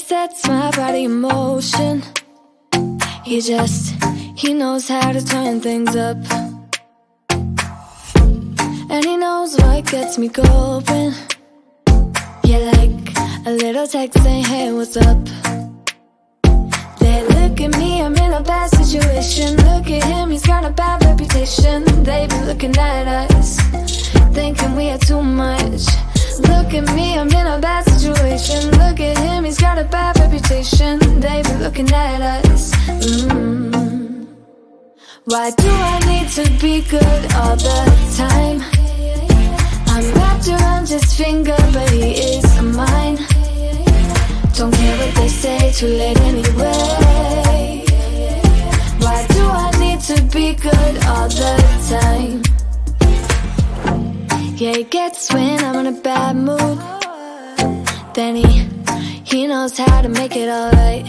sets my body in motion. He knows how to turn things up. And he knows what gets me going. Yeah, like a little text saying, hey, what's up? They look at me, I'm in a bad situation. Look at him, he's got a bad reputation. They be looking at us, thinking we are too much. Look at me, I'm in a bad situation. Look at him, he's got a bad reputation. They be looking at us. Why do I need to be good all the time? I'm wrapped around his finger, but he is mine. Don't care what they say, too late anyway. Why do I need to be good all the time? Yeah, he gets when I'm in a bad mood. Then he knows how to make it alright.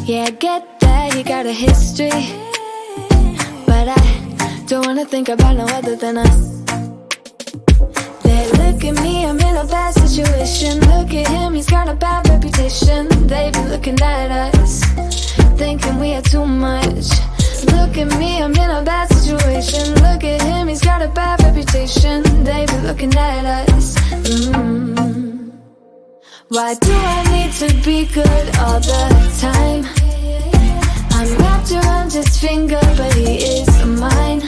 Yeah, I get that he got a history, but I don't wanna think about no other than us. They look at me, I'm in a bad situation. Look at him, he's got a bad reputation. They be looking at us, thinking we are too much. Look at me, I'm in a bad situation. Look at him, he's got a bad reputation. They be looking at us. Why do I need to be good all the time? I'm wrapped around his finger, but he is mine.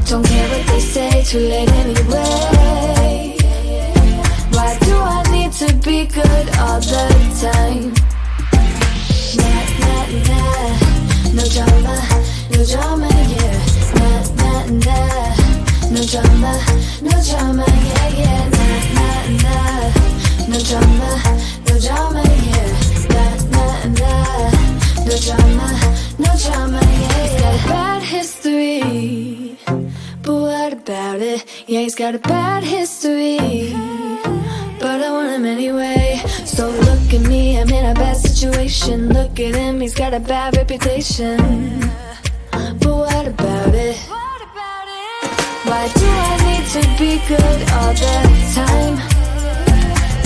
Don't care what they say, too late anyway. Why do I need to be good all the time? Nah, nah, nah, no drama, yeah. Nah, nah, nah, no drama, yeah. Nah, nah, nah, no drama, yeah. Nah, nah, nah, no drama, yeah. He's got a bad history, but what about it? Yeah, he's got a bad history, but I want him anyway. So look at me, I'm in a bad situation. Look at him, he's got a bad reputation, but what about it? Why do I need to be good all the time?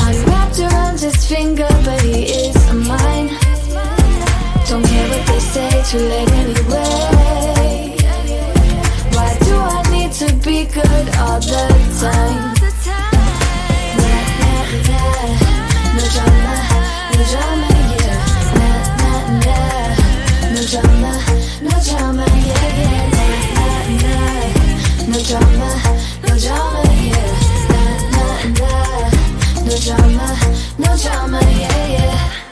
I'm wrapped around his finger, but he is mine. Don't care what they say, too late anyway. Why do I need to be good all the time? Nah, nah, nah, no drama, yeah. Nah, nah, nah, no drama, yeah. Nah, nah, nah, no drama, yeah. Nah, nah, nah, no drama, yeah.